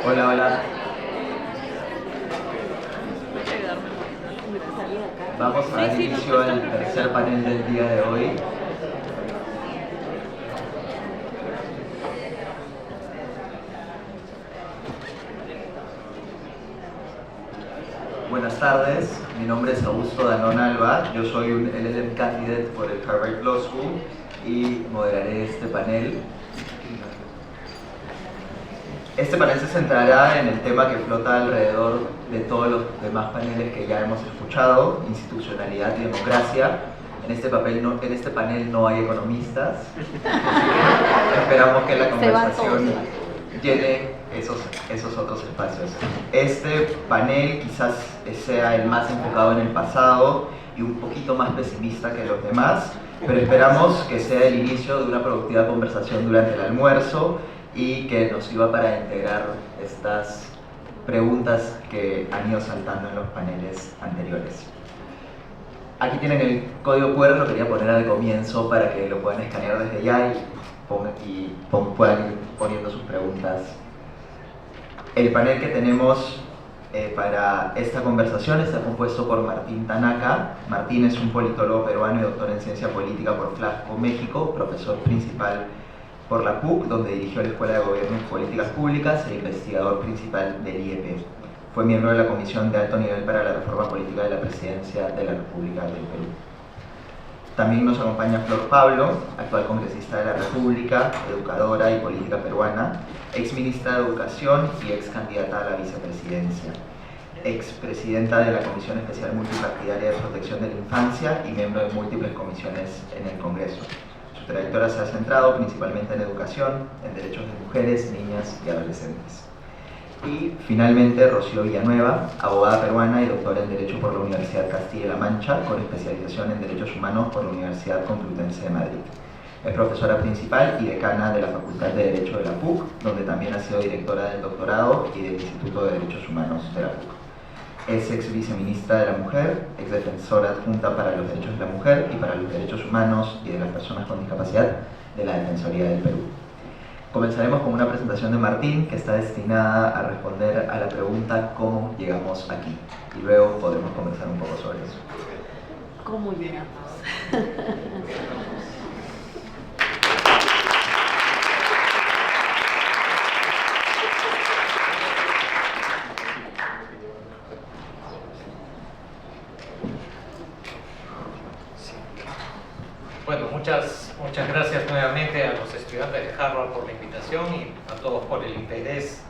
Hola, hola. Vamos a dar inicio al tercer panel del día de hoy. Buenas tardes, mi nombre es Augusto Danón Alba, yo soy un LLM candidate por el Harvard Law School y moderaré este panel. Este panel se centrará en el tema que flota alrededor de todos los demás paneles que ya hemos escuchado, institucionalidad y democracia. En este panel no hay economistas, esperamos que la conversación llene esos otros espacios. Este panel quizás sea el más enfocado en el pasado y un poquito más pesimista que los demás, pero esperamos que sea el inicio de una productiva conversación durante el almuerzo y que nos sirva para integrar estas preguntas que han ido saltando en los paneles anteriores. Aquí tienen el código QR, lo quería poner al comienzo para que lo puedan escanear desde ya y puedan ir poniendo sus preguntas. El panel que tenemos para esta conversación está compuesto por Martín Tanaka. Martín es un politólogo peruano y doctor en ciencia política por Flasco, México, profesor principal por la PUC, donde dirigió la Escuela de Gobierno y Políticas Públicas e investigador principal del IEP. Fue miembro de la Comisión de Alto Nivel para la Reforma Política de la Presidencia de la República del Perú. También nos acompaña Flor Pablo, actual congresista de la República, educadora y política peruana, ex ministra de Educación y ex candidata a la vicepresidencia, ex presidenta de la Comisión Especial Multipartidaria de Protección de la Infancia y miembro de múltiples comisiones en el Congreso. Su trayectoria se ha centrado principalmente en educación, en derechos de mujeres, niñas y adolescentes. Y finalmente Rocío Villanueva, abogada peruana y doctora en Derecho por la Universidad Castilla-La Mancha, con especialización en Derechos Humanos por la Universidad Complutense de Madrid. Es profesora principal y decana de la Facultad de Derecho de la PUC, donde también ha sido directora del doctorado y del Instituto de Derechos Humanos de la PUC. Es ex viceministra de la Mujer, ex defensora adjunta para los derechos de la mujer y para los derechos humanos y de las personas con discapacidad de la Defensoría del Perú. Comenzaremos con una presentación de Martín que está destinada a responder a la pregunta ¿cómo llegamos aquí? Y luego podremos conversar un poco sobre eso. ¿Cómo llegamos? Bueno, muchas gracias nuevamente a los estudiantes de Harvard por la invitación y a todos por el interés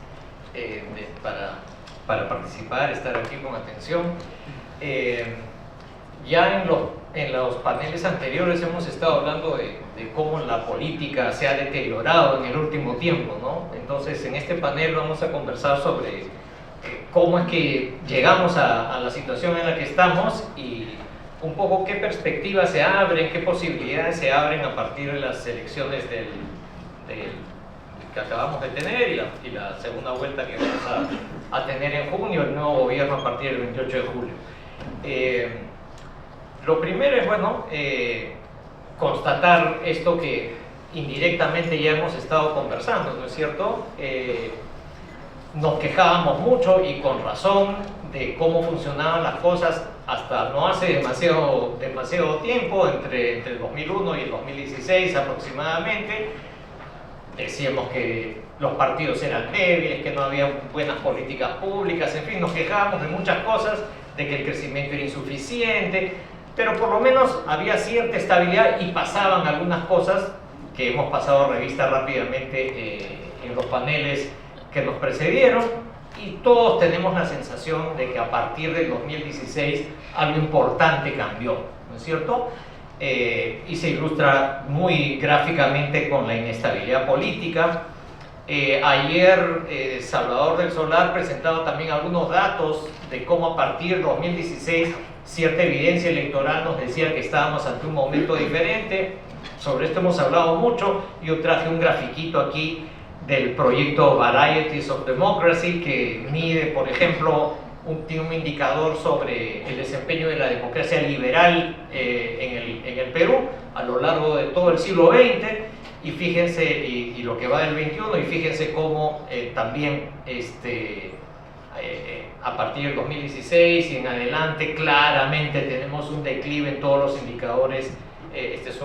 para participar, estar aquí con atención. Ya en los paneles anteriores hemos estado hablando de cómo la política se ha deteriorado en el último tiempo, ¿no? Entonces, en este panel vamos a conversar sobre cómo es que llegamos a la situación en la que estamos y un poco qué perspectivas se abren, qué posibilidades se abren a partir de las elecciones que acabamos de tener y la segunda vuelta que vamos a tener en junio, el nuevo gobierno a partir del 28 de julio. Lo primero es, bueno, constatar esto que indirectamente ya hemos estado conversando, ¿no es cierto? Nos quejábamos mucho y con razón de cómo funcionaban las cosas hasta no hace demasiado tiempo, entre el 2001 y el 2016 aproximadamente. Decíamos que los partidos eran débiles, que no había buenas políticas públicas, en fin, nos quejábamos de muchas cosas, de que el crecimiento era insuficiente, pero por lo menos había cierta estabilidad y pasaban algunas cosas que hemos pasado revista rápidamente en los paneles que nos precedieron. Y todos tenemos la sensación de que a partir del 2016 algo importante cambió, ¿no es cierto? Y se ilustra muy gráficamente con la inestabilidad política. Ayer Salvador del Solar presentaba también algunos datos de cómo a partir del 2016 cierta evidencia electoral nos decía que estábamos ante un momento diferente. Sobre esto hemos hablado mucho. Yo traje un grafiquito aquí del proyecto Varieties of Democracy, que mide, por ejemplo, tiene un indicador sobre el desempeño de la democracia liberal en el Perú a lo largo de todo el siglo XX, y fíjense, y y lo que va del 21, y fíjense cómo también a partir del 2016 y en adelante claramente tenemos un declive en todos los indicadores. Este es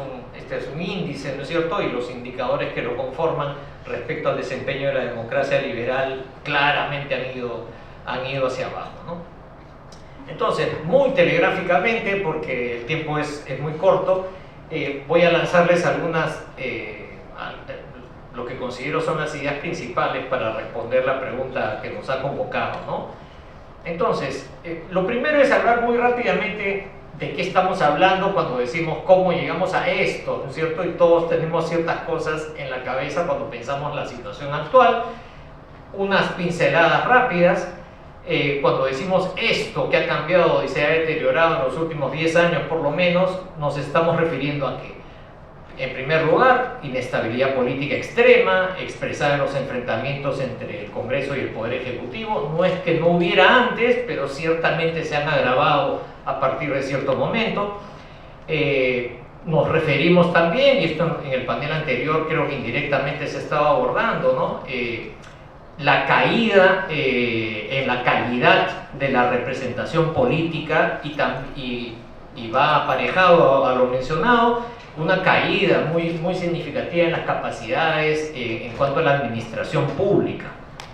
un índice, ¿no es cierto? Y los indicadores que lo conforman respecto al desempeño de la democracia liberal claramente han ido hacia abajo, ¿no? Entonces, muy telegráficamente, porque el tiempo es muy corto, voy a lanzarles algunas, lo que considero son las ideas principales para responder la pregunta que nos ha convocado, ¿no? Entonces, lo primero es hablar muy rápidamente de qué estamos hablando cuando decimos cómo llegamos a esto, ¿no es cierto? Y todos tenemos ciertas cosas en la cabeza cuando pensamos la situación actual. Unas pinceladas rápidas. Cuando decimos esto que ha cambiado y se ha deteriorado en los últimos 10 años por lo menos, nos estamos refiriendo a que, en primer lugar, inestabilidad política extrema, expresada en los enfrentamientos entre el Congreso y el Poder Ejecutivo. No es que no hubiera antes, pero ciertamente se han agravado a partir de cierto momento. Nos referimos también, y esto en el panel anterior creo que indirectamente se estaba abordando, ¿no? La caída en la calidad de la representación política y va aparejado a lo mencionado, una caída muy significativa en las capacidades en cuanto a la administración pública,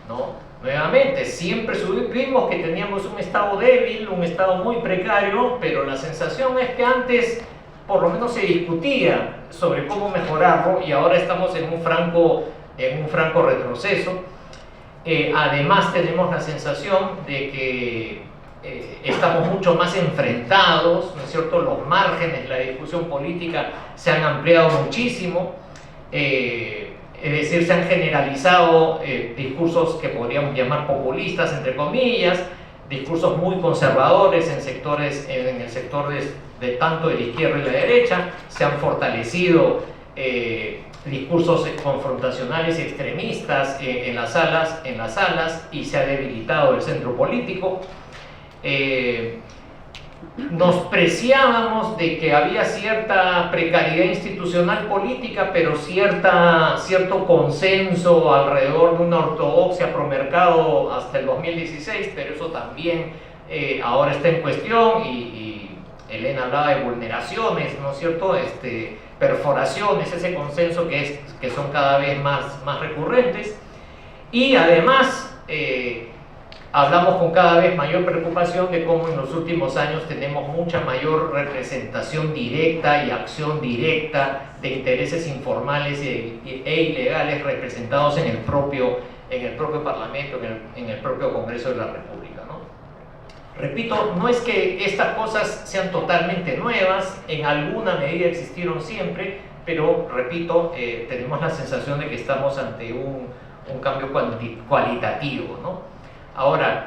¿no? Nuevamente, siempre supimos que teníamos un Estado débil, un Estado muy precario, pero la sensación es que antes por lo menos se discutía sobre cómo mejorarlo y ahora estamos en un franco retroceso. Además tenemos la sensación de que estamos mucho más enfrentados, ¿no es cierto? Los márgenes de la discusión política se han ampliado muchísimo, es decir, se han generalizado discursos que podríamos llamar populistas, entre comillas, discursos muy conservadores en el sector de tanto de la izquierda y la derecha, se han fortalecido discursos confrontacionales y extremistas en las salas y se ha debilitado el centro político. Nos preciábamos de que había cierta precariedad institucional política, pero cierto consenso alrededor de una ortodoxia promercado hasta el 2016, pero eso también ahora está en cuestión y Elena hablaba de vulneraciones, ¿no es cierto? Perforaciones, ese consenso que son cada vez más recurrentes, y además hablamos con cada vez mayor preocupación de cómo en los últimos años tenemos mucha mayor representación directa y acción directa de intereses informales e ilegales representados en el propio Parlamento, en el propio Congreso de la República, ¿no? Repito, no es que estas cosas sean totalmente nuevas, en alguna medida existieron siempre, pero repito, tenemos la sensación de que estamos ante un cambio cualitativo, ¿no? Ahora,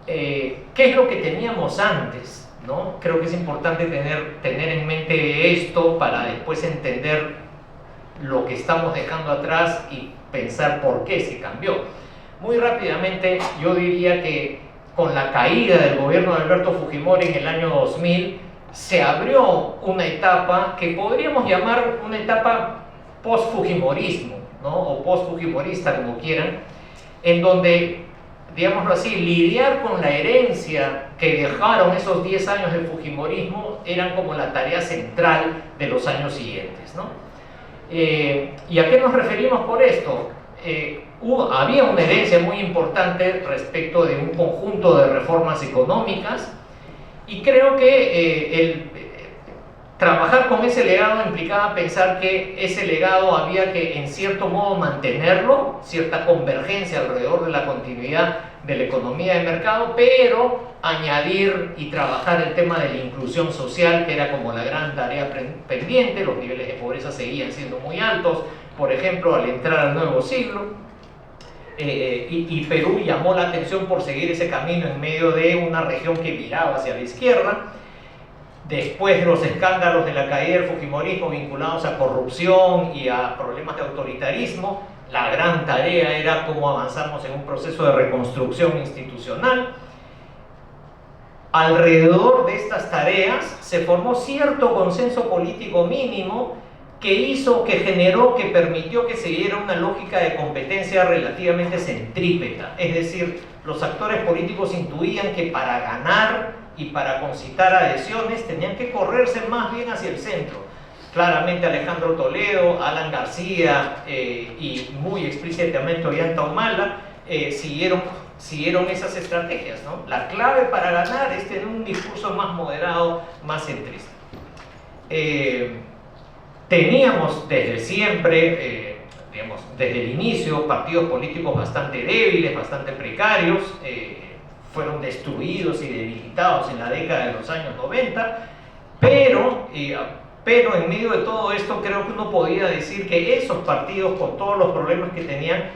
¿qué es lo que teníamos antes, ¿no? Creo que es importante tener en mente esto para después entender lo que estamos dejando atrás y pensar por qué se cambió. Muy rápidamente, yo diría que con la caída del gobierno de Alberto Fujimori en el año 2000, se abrió una etapa que podríamos llamar una etapa post-fujimorismo, ¿no? O post-fujimorista, como quieran, en donde, digámoslo así, lidiar con la herencia que dejaron esos 10 años del fujimorismo eran como la tarea central de los años siguientes, ¿no? ¿Y a qué nos referimos por esto? Había una herencia muy importante respecto de un conjunto de reformas económicas y creo que trabajar con ese legado implicaba pensar que ese legado había que en cierto modo mantenerlo, cierta convergencia alrededor de la continuidad de la economía de mercado, pero añadir y trabajar el tema de la inclusión social, que era como la gran tarea pendiente. Los niveles de pobreza seguían siendo muy altos, por ejemplo, al entrar al nuevo siglo. Y Perú llamó la atención por seguir ese camino en medio de una región que viraba hacia la izquierda. Después de los escándalos de la caída del fujimorismo vinculados a corrupción y a problemas de autoritarismo, la gran tarea era cómo avanzamos en un proceso de reconstrucción institucional. Alrededor de estas tareas se formó cierto consenso político mínimo que generó, que permitió que se diera una lógica de competencia relativamente centrípeta. Es decir, los actores políticos intuían que para ganar y para concitar adhesiones tenían que correrse más bien hacia el centro. Claramente Alejandro Toledo, Alan García y muy explícitamente Ollanta Humala siguieron esas estrategias, ¿no? La clave para ganar es tener un discurso más moderado, más centrista. Teníamos desde siempre, digamos, desde el inicio, partidos políticos bastante débiles, bastante precarios, fueron destruidos y debilitados en la década de los años 90, pero en medio de todo esto creo que uno podía decir que esos partidos, con todos los problemas que tenían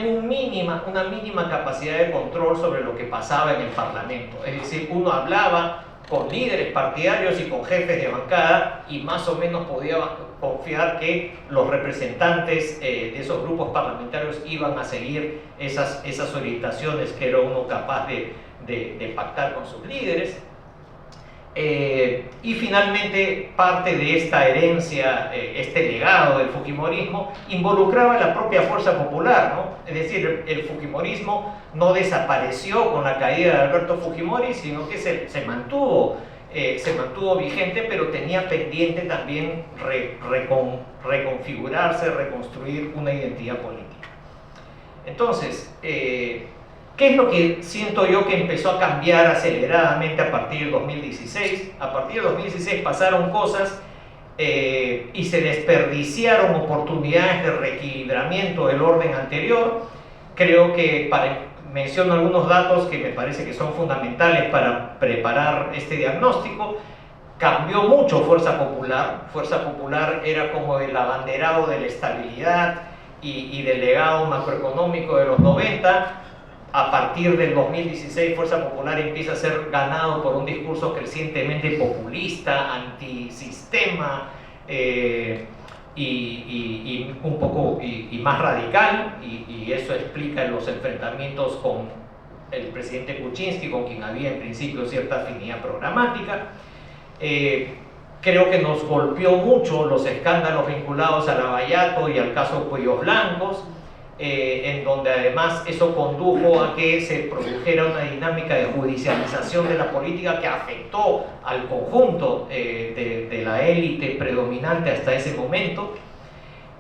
una mínima capacidad de control sobre lo que pasaba en el Parlamento. Es decir, uno hablaba con líderes partidarios y con jefes de bancada y más o menos podía confiar que los representantes de esos grupos parlamentarios iban a seguir esas orientaciones que era uno capaz de pactar con sus líderes. Y finalmente parte de esta herencia, este legado del fujimorismo involucraba la propia fuerza popular, ¿no? Es decir, el fujimorismo no desapareció con la caída de Alberto Fujimori, sino que se mantuvo vigente, pero tenía pendiente también reconfigurarse, reconstruir una identidad política. Entonces, ¿qué es lo que siento yo que empezó a cambiar aceleradamente a partir del 2016? A partir del 2016 pasaron cosas y se desperdiciaron oportunidades de reequilibramiento del orden anterior. Creo que menciono algunos datos que me parece que son fundamentales para preparar este diagnóstico. Cambió mucho Fuerza Popular. Fuerza Popular era como el abanderado de la estabilidad y del legado macroeconómico de los 90. A partir del 2016, Fuerza Popular empieza a ser ganado por un discurso crecientemente populista, antisistema y un poco más radical, y eso explica los enfrentamientos con el presidente Kuczynski, con quien había en principio cierta afinidad programática. Creo que nos golpeó mucho los escándalos vinculados a Lavallato y al caso Cuellos Blancos, en donde además eso condujo a que se produjera una dinámica de judicialización de la política que afectó al conjunto de la élite predominante hasta ese momento.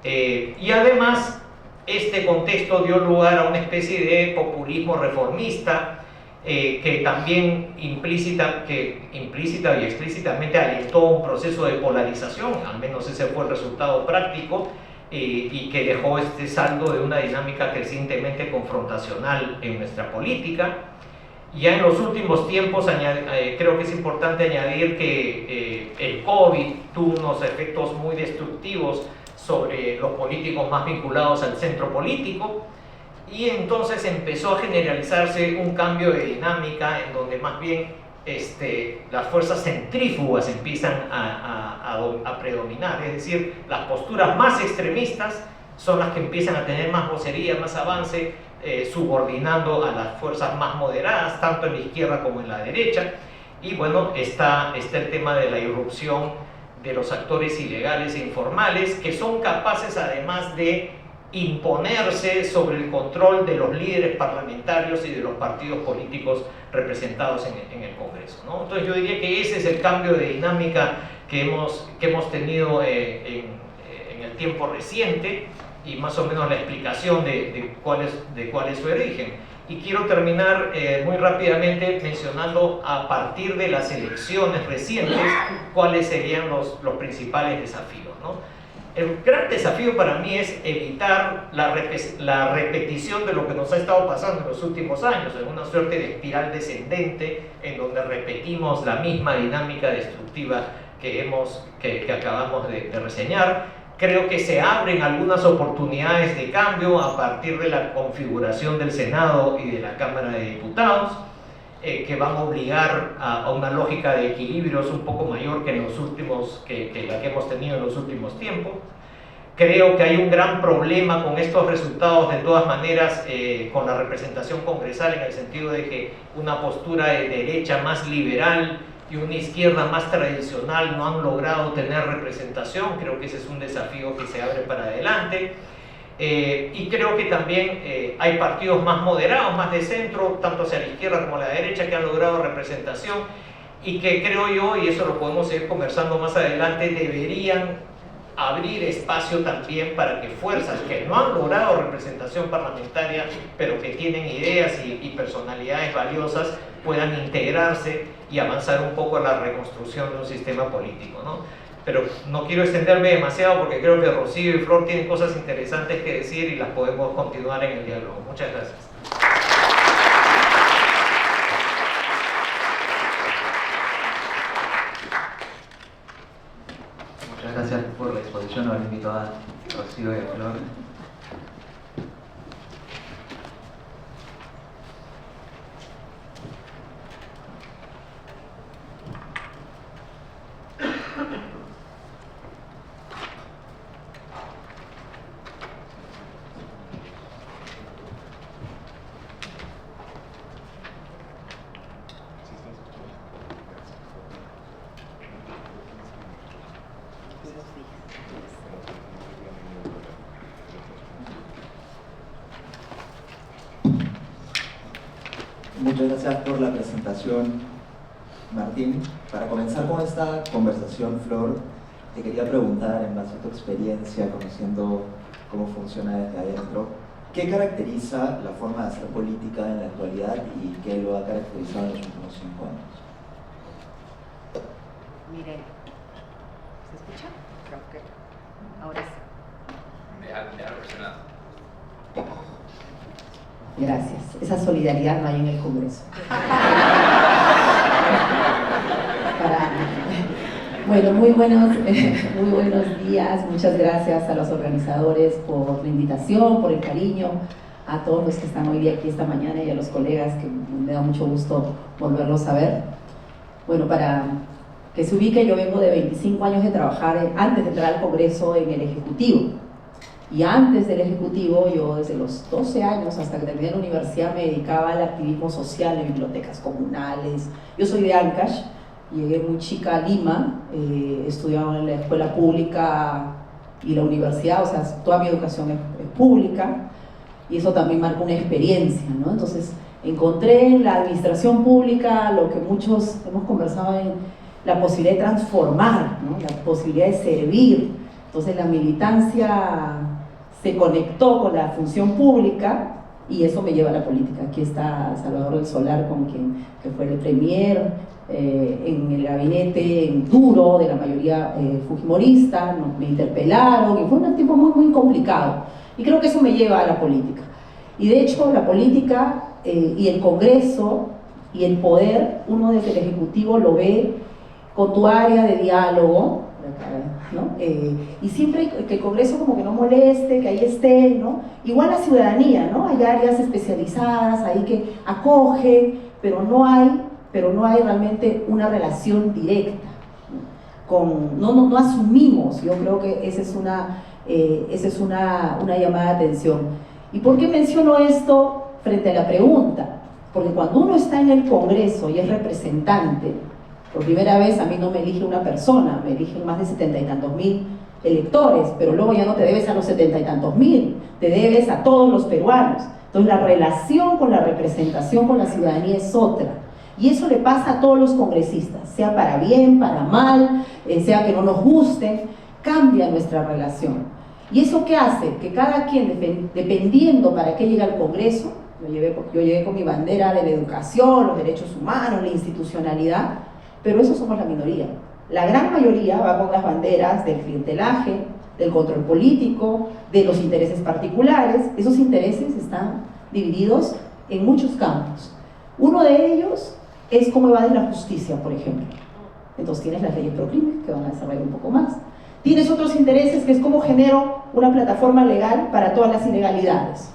Y además este contexto dio lugar a una especie de populismo reformista que también implícita y explícitamente alentó un proceso de polarización, al menos ese fue el resultado práctico, y que dejó este saldo de una dinámica crecientemente confrontacional en nuestra política. Ya en los últimos tiempos creo que es importante añadir que el COVID tuvo unos efectos muy destructivos sobre los políticos más vinculados al centro político, y entonces empezó a generalizarse un cambio de dinámica en donde más bien las fuerzas centrífugas empiezan a predominar, es decir, las posturas más extremistas son las que empiezan a tener más vocería, más avance, subordinando a las fuerzas más moderadas, tanto en la izquierda como en la derecha. Y bueno, está el tema de la irrupción de los actores ilegales e informales, que son capaces además de imponerse sobre el control de los líderes parlamentarios y de los partidos políticos representados en el Congreso, ¿no? Entonces yo diría que ese es el cambio de dinámica que hemos tenido en el tiempo reciente, y más o menos la explicación de cuál es su origen. Y quiero terminar muy rápidamente mencionando, a partir de las elecciones recientes, cuáles serían los principales desafíos, ¿no? El gran desafío para mí es evitar la repetición de lo que nos ha estado pasando en los últimos años, en una suerte de espiral descendente en donde repetimos la misma dinámica destructiva que acabamos de reseñar. Creo que se abren algunas oportunidades de cambio a partir de la configuración del Senado y de la Cámara de Diputados, que van a obligar a una lógica de equilibrios un poco mayor que la que hemos tenido en los últimos tiempos. Creo que hay un gran problema con estos resultados, de todas maneras, con la representación congresal, en el sentido de que una postura de derecha más liberal y una izquierda más tradicional no han logrado tener representación. Creo que ese es un desafío que se abre para adelante. Y creo que también hay partidos más moderados, más de centro, tanto hacia la izquierda como a la derecha, que han logrado representación y que creo yo, y eso lo podemos seguir conversando más adelante, deberían abrir espacio también para que fuerzas que no han logrado representación parlamentaria, pero que tienen ideas y personalidades valiosas, puedan integrarse y avanzar un poco en la reconstrucción de un sistema político, ¿no? Pero no quiero extenderme demasiado porque creo que Rocío y Flor tienen cosas interesantes que decir y las podemos continuar en el diálogo. Muchas gracias. Muchas gracias por la exposición. Ahora invito a Rocío y a Flor. Muchas gracias por la presentación, Martín. Para comenzar con esta conversación, Flor, te quería preguntar, en base a tu experiencia, conociendo cómo funciona desde adentro, ¿qué caracteriza la forma de hacer política en la actualidad y qué lo ha caracterizado en los últimos 5 años? Miren, ¿se escucha? Creo que ahora sí. Dejar presionado. Gracias. Esa solidaridad no hay en el Congreso. Bueno, muy buenos días. Muchas gracias a los organizadores por la invitación, por el cariño, a todos los que están hoy día aquí esta mañana y a los colegas que me da mucho gusto volverlos a ver. Bueno, para que se ubique, yo vengo de 25 años de trabajar antes de entrar al Congreso en el Ejecutivo. Y antes del Ejecutivo, yo desde los 12 años hasta que terminé la universidad me dedicaba al activismo social en bibliotecas comunales. Yo soy de Ancash, llegué muy chica a Lima, estudiaba en la escuela pública y la universidad, o sea, toda mi educación es pública, y eso también marca una experiencia, ¿no? Entonces, encontré en la administración pública lo que muchos hemos conversado en la posibilidad de transformar, ¿no? La posibilidad de servir. Entonces, la militancia se conectó con la función pública y eso me lleva a la política. Aquí está Salvador del Solar, que fue el premier en el gabinete duro de la mayoría fujimorista, me interpelaron y fue un tiempo muy, muy complicado. Y creo que eso me lleva a la política. Y de hecho, la política y el Congreso y el poder, uno desde el Ejecutivo lo ve con tu área de diálogo, ¿no? Y siempre que el Congreso como que no moleste, que ahí esté, ¿no? Igual la ciudadanía, ¿no? Hay áreas especializadas ahí que acogen, pero no hay realmente una relación directa, ¿no? No asumimos. Yo creo que esa es una llamada de atención. ¿Y por qué menciono esto frente a la pregunta? Porque cuando uno está en el Congreso y es representante, por primera vez a mí no me elige una persona, me eligen más de 70 y tantos mil electores, pero luego ya no te debes a los 70 y tantos mil, te debes a todos los peruanos. Entonces la relación con la representación con la ciudadanía es otra. Y eso le pasa a todos los congresistas, sea para bien, para mal, sea que no nos guste, cambia nuestra relación. ¿Y eso qué hace? Que cada quien, dependiendo para qué llega al Congreso, yo llegué con mi bandera de la educación, los derechos humanos, la institucionalidad, pero eso somos la minoría. La gran mayoría va con las banderas del clientelaje, del control político, de los intereses particulares. Esos intereses están divididos en muchos campos. Uno de ellos es cómo evades la justicia, por ejemplo. Entonces tienes las leyes pro crimen, que van a desarrollar un poco más. Tienes otros intereses, que es cómo genero una plataforma legal para todas las ilegalidades.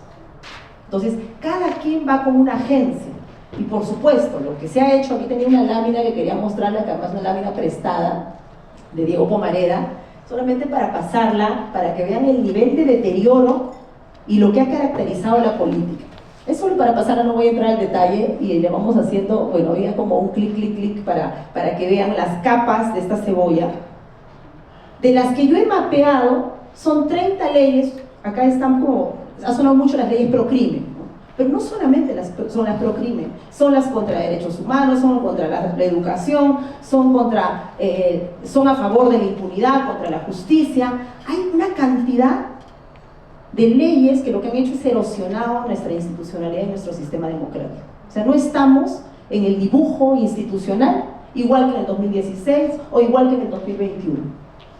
Entonces, cada quien va con una agencia. Y por supuesto, lo que se ha hecho, aquí tenía una lámina que quería mostrarla, que además es una lámina prestada de Diego Pomareda, solamente para pasarla, para que vean el nivel de deterioro y lo que ha caracterizado la política. Es solo para pasar, no voy a entrar al detalle, y le vamos haciendo, bueno, había como un clic, clic, clic para que vean las capas de esta cebolla. De las que yo he mapeado, son 30 leyes, acá están como, ha sonado mucho las leyes pro crimen, ¿no? Pero no solamente son las pro crimen, son las contra derechos humanos, son contra la educación, son a favor de la impunidad, contra la justicia. Hay una cantidad de leyes que lo que han hecho es erosionado nuestra institucionalidad y nuestro sistema democrático. O sea, no estamos en el dibujo institucional igual que en el 2016 o igual que en el 2021.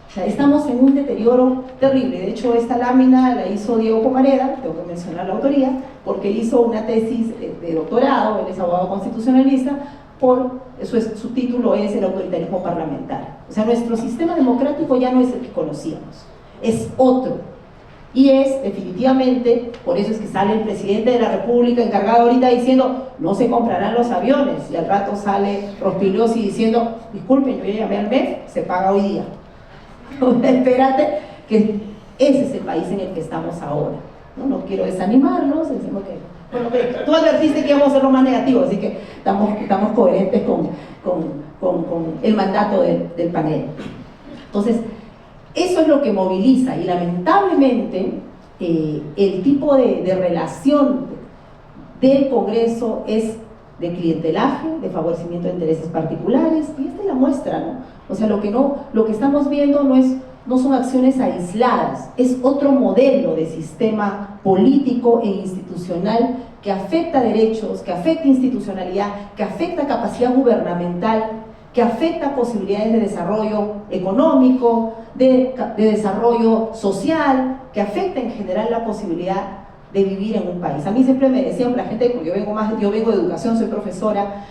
O sea, estamos en un deterioro terrible. De hecho, esta lámina la hizo Diego Pomareda, tengo que mencionar la autoría, porque hizo una tesis de doctorado, él es abogado constitucionalista, su título es el autoritarismo parlamentario. O sea, nuestro sistema democrático ya no es el que conocíamos, es otro. Y es definitivamente, por eso es que sale el presidente de la República encargado ahorita diciendo no se comprarán los aviones, y al rato sale Rospigliosi diciendo disculpen, yo ya llamé al MEF, se paga hoy día. Espérate, que ese es el país en el que estamos ahora. No quiero desanimarlos, decimos que, bueno, tú advertiste que íbamos a ser lo más negativo, así que estamos coherentes con el mandato del panel. Entonces, eso es lo que moviliza, y lamentablemente el tipo de relación del Congreso es de clientelaje, de favorecimiento de intereses particulares, y esta es la muestra, ¿no? O sea, lo que estamos viendo no son acciones aisladas, es otro modelo de sistema político e institucional que afecta derechos, que afecta institucionalidad, que afecta capacidad gubernamental, que afecta posibilidades de desarrollo económico, de desarrollo social, que afecta en general la posibilidad de vivir en un país. A mí siempre me decían la gente, porque yo vengo de educación, soy profesora,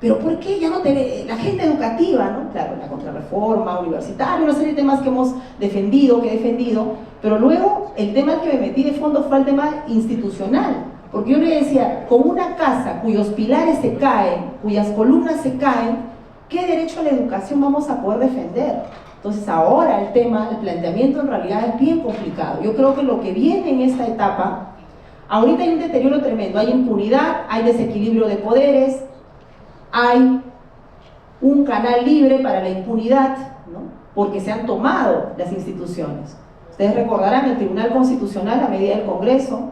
pero ¿por qué ya no la gente educativa, ¿no? Claro, la contrarreforma universitaria, una serie de temas que hemos defendido, pero luego el tema al que me metí de fondo fue el tema institucional, porque yo le decía, con una casa cuyos pilares se caen, cuyas columnas se caen, ¿qué derecho a la educación vamos a poder defender? Entonces ahora el planteamiento en realidad es bien complicado. Yo creo que lo que viene en esta etapa, ahorita hay un deterioro tremendo, hay impunidad, hay desequilibrio de poderes, hay un canal libre para la impunidad, ¿no? Porque se han tomado las instituciones. Ustedes recordarán el Tribunal Constitucional a medida del Congreso,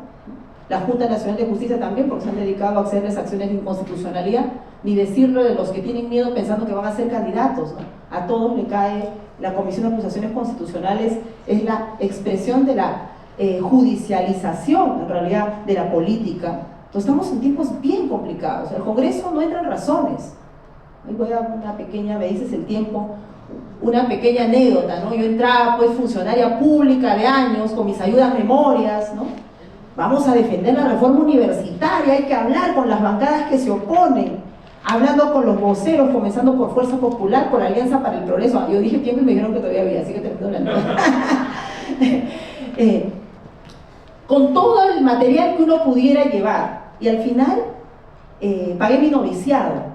la Junta Nacional de Justicia también, porque se han dedicado a hacerles acciones de inconstitucionalidad, ni decirlo de los que tienen miedo pensando que van a ser candidatos, ¿no? A todos le cae la Comisión de Acusaciones Constitucionales, es la expresión de la judicialización, en realidad, de la política. Entonces estamos en tiempos bien complicados. El Congreso no entra en razones. Ahí voy a una pequeña, me dices el tiempo, una pequeña anécdota, ¿no? Yo entraba, pues, funcionaria pública de años, con mis ayudas memorias, ¿no? Vamos a defender la reforma universitaria, hay que hablar con las bancadas que se oponen, hablando con los voceros, comenzando por Fuerza Popular, por Alianza para el Progreso. Yo dije tiempo y me dijeron que todavía había, así que termino la nota. Con todo el material que uno pudiera llevar, y al final pagué mi noviciado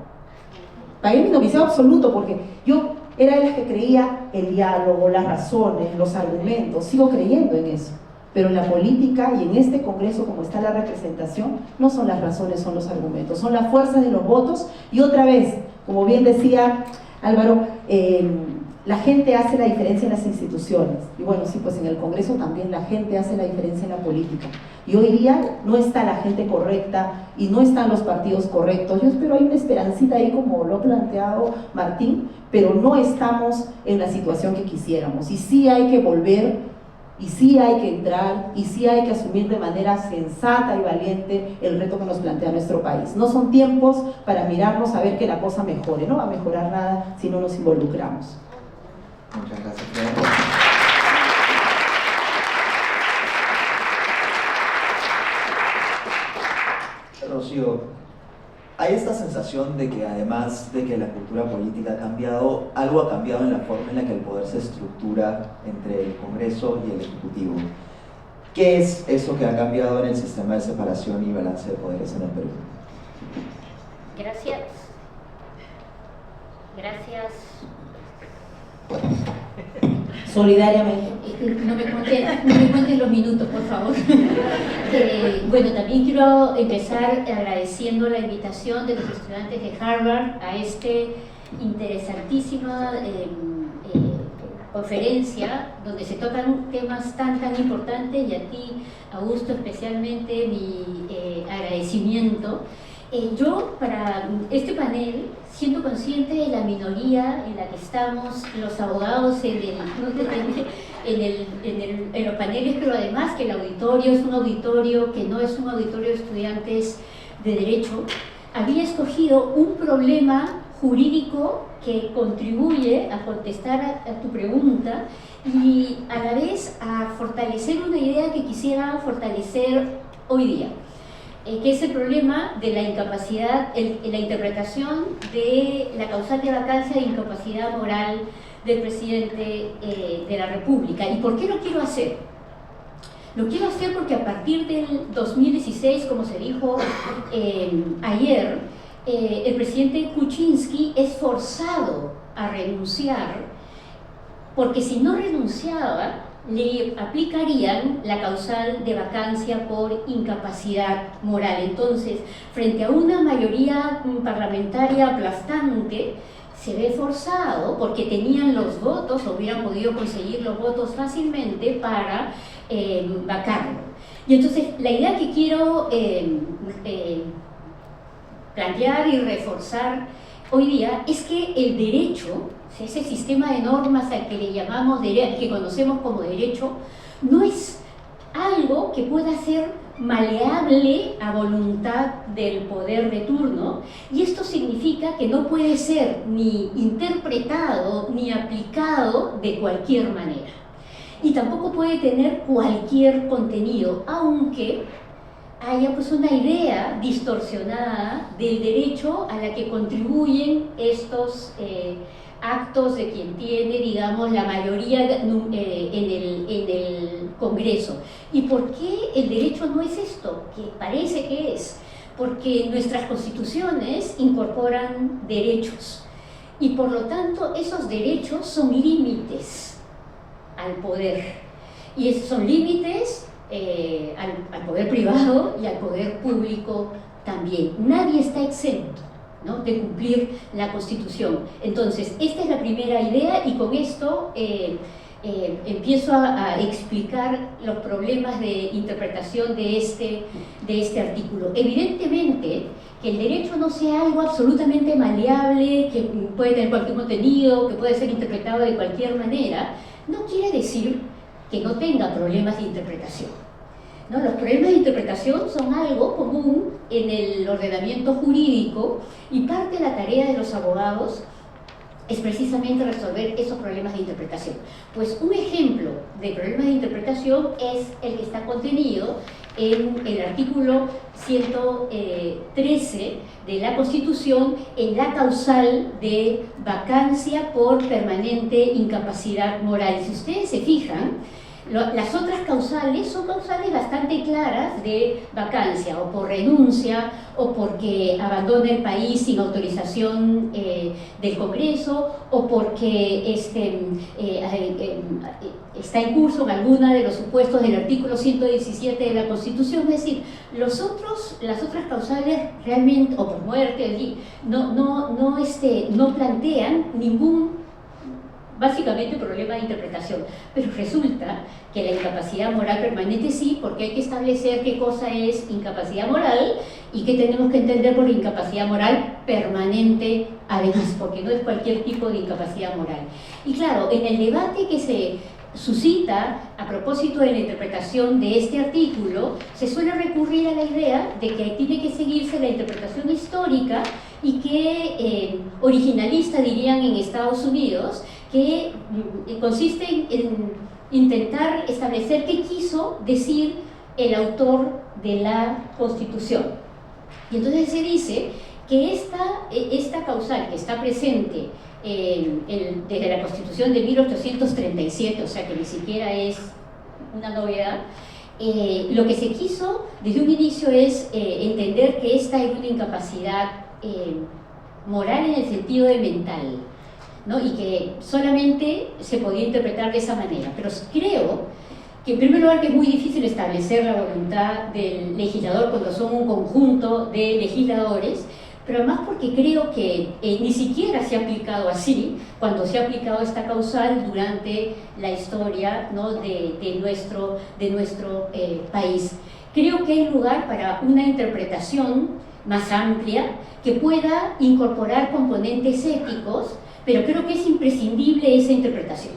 absoluto, porque yo era de las que creía el diálogo, las razones, los argumentos, sigo creyendo en eso. Pero en la política y en este Congreso, como está la representación, no son las razones, son los argumentos, son las fuerzas de los votos. Y otra vez, como bien decía Álvaro, la gente hace la diferencia en las instituciones. Y bueno, sí, pues en el Congreso también la gente hace la diferencia en la política. Y hoy día no está la gente correcta y no están los partidos correctos. Yo espero hay una esperancita ahí, como lo ha planteado Martín, pero no estamos en la situación que quisiéramos. Y sí hay que volver, y sí hay que entrar, y sí hay que asumir de manera sensata y valiente el reto que nos plantea nuestro país. No son tiempos para mirarnos a ver que la cosa mejore, no va a mejorar nada si no nos involucramos. Muchas gracias, Fred. Rocío, hay esta sensación de que además de que la cultura política ha cambiado, algo ha cambiado en la forma en la que el poder se estructura entre el Congreso y el Ejecutivo. ¿Qué es eso que ha cambiado en el sistema de separación y balance de poderes en el Perú? Gracias. Solidariamente. No me cuenten los minutos, por favor. Bueno, también quiero empezar agradeciendo la invitación de los estudiantes de Harvard a este interesantísima conferencia donde se tocan temas tan importantes, y a ti, Augusto, especialmente mi agradecimiento. Yo, para este panel, siendo consciente de la minoría en la que estamos los abogados en los paneles, pero además que el auditorio es un auditorio que no es un auditorio de estudiantes de Derecho, había escogido un problema jurídico que contribuye a contestar a tu pregunta y a la vez a fortalecer una idea que quisiera fortalecer hoy día, que es el problema de la incapacidad, la interpretación de la causal de vacancia de incapacidad moral del presidente de la República. ¿Y por qué lo quiero hacer? Lo quiero hacer porque a partir del 2016, como se dijo ayer, el presidente Kuczynski es forzado a renunciar, porque si no renunciaba, le aplicarían la causal de vacancia por incapacidad moral. Entonces, frente a una mayoría parlamentaria aplastante, se ve forzado, porque tenían los votos, o hubieran podido conseguir los votos fácilmente para vacarlo. Y entonces, la idea que quiero plantear y reforzar hoy día es que el derecho, ese sistema de normas al que le llamamos, que conocemos como derecho, no es algo que pueda ser maleable a voluntad del poder de turno, y esto significa que no puede ser ni interpretado ni aplicado de cualquier manera, y tampoco puede tener cualquier contenido, aunque haya pues una idea distorsionada del derecho a la que contribuyen estos actos de quien tiene, digamos, la mayoría en el Congreso. ¿Y por qué el derecho no es esto que parece que es? Porque nuestras constituciones incorporan derechos, y por lo tanto esos derechos son límites al poder, y esos son límites al poder privado y al poder público también. Nadie está exento, ¿no?, de cumplir la Constitución. Entonces, esta es la primera idea, y con esto empiezo a explicar los problemas de interpretación de este artículo. Evidentemente, que el derecho no sea algo absolutamente maleable, que puede tener cualquier contenido, que puede ser interpretado de cualquier manera, no quiere decir que no tenga problemas de interpretación, ¿no? Los problemas de interpretación son algo común en el ordenamiento jurídico, y parte de la tarea de los abogados es precisamente resolver esos problemas de interpretación. Pues un ejemplo de problemas de interpretación es el que está contenido en el artículo 113 de la Constitución, en la causal de vacancia por permanente incapacidad moral. Si ustedes se fijan, las otras causales son causales bastante claras de vacancia, o por renuncia, o porque abandona el país sin autorización del Congreso, o porque está en curso en alguna de los supuestos del artículo 117 de la Constitución. Es decir, las otras causales realmente, o por muerte, no plantean ningún básicamente problema de interpretación, pero resulta que la incapacidad moral permanente sí, porque hay que establecer qué cosa es incapacidad moral y qué tenemos que entender por incapacidad moral permanente, además, porque no es cualquier tipo de incapacidad moral. Y claro, en el debate que se suscita a propósito de la interpretación de este artículo, se suele recurrir a la idea de que tiene que seguirse la interpretación histórica, y que originalista, dirían en Estados Unidos, que consiste en intentar establecer qué quiso decir el autor de la Constitución. Y entonces se dice que esta causal que está presente desde la Constitución de 1837, o sea que ni siquiera es una novedad, lo que se quiso desde un inicio es entender que esta es una incapacidad moral en el sentido de mental, ¿no? Y que solamente se podía interpretar de esa manera. Pero creo que en primer lugar que es muy difícil establecer la voluntad del legislador cuando son un conjunto de legisladores, pero además porque creo que ni siquiera se ha aplicado así cuando se ha aplicado esta causal durante la historia, ¿no?, de nuestro país. Creo que hay lugar para una interpretación más amplia que pueda incorporar componentes éticos, pero creo que es imprescindible esa interpretación.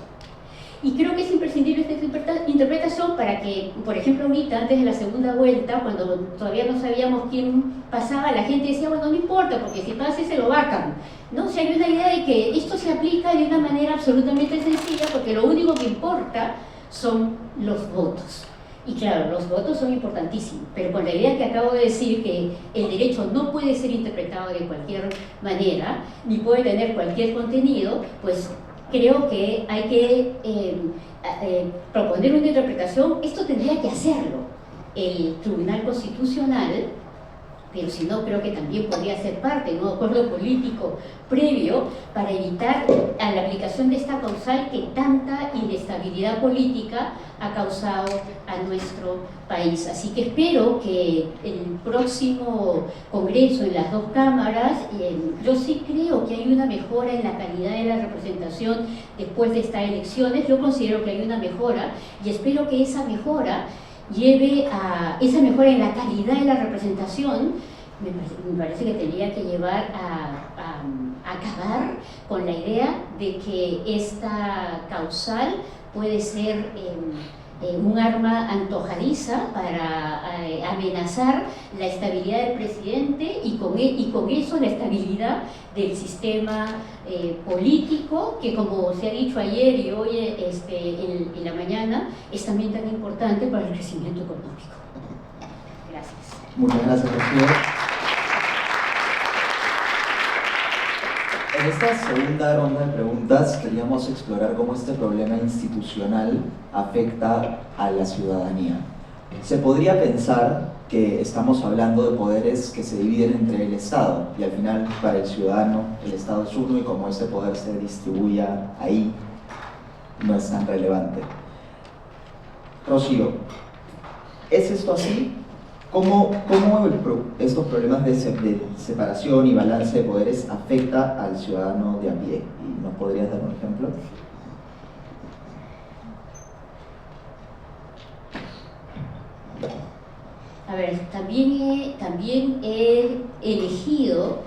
Y creo que es imprescindible esta interpretación para que, por ejemplo, ahorita, antes de la segunda vuelta, cuando todavía no sabíamos quién pasaba, la gente decía, bueno, no importa, porque si pasa se lo vacan, ¿no? O sea, hay una idea de que esto se aplica de una manera absolutamente sencilla, porque lo único que importa son los votos. Y claro, los votos son importantísimos, pero con la idea que acabo de decir, que el derecho no puede ser interpretado de cualquier manera, ni puede tener cualquier contenido, pues creo que hay que proponer una interpretación. Esto tendría que hacerlo el Tribunal Constitucional, pero si no, creo que también podría ser parte de un acuerdo político previo para evitar a la aplicación de esta causal que tanta inestabilidad política ha causado a nuestro país. Así que espero que el próximo Congreso, en las dos cámaras, yo sí creo que hay una mejora en la calidad de la representación después de estas elecciones. Yo considero que hay una mejora y espero que esa mejora lleve a esa mejora en la calidad de la representación. Me parece que tendría que llevar a acabar con la idea de que esta causal puede ser un arma antojadiza para amenazar la estabilidad del presidente y con eso la estabilidad del sistema político, que, como se ha dicho ayer y hoy en la mañana, es también tan importante para el crecimiento económico. Gracias. Muchas gracias, Rocío. En esta segunda ronda de preguntas queríamos explorar cómo este problema institucional afecta a la ciudadanía. Se podría pensar que estamos hablando de poderes que se dividen entre el Estado, y al final, para el ciudadano, el Estado es uno, y como ese poder se distribuya ahí, no es tan relevante. Rocío, ¿es esto así? ¿Cómo estos problemas de separación y balance de poderes afecta al ciudadano de a pie? ¿Y nos podrías dar un ejemplo? A ver, también he elegido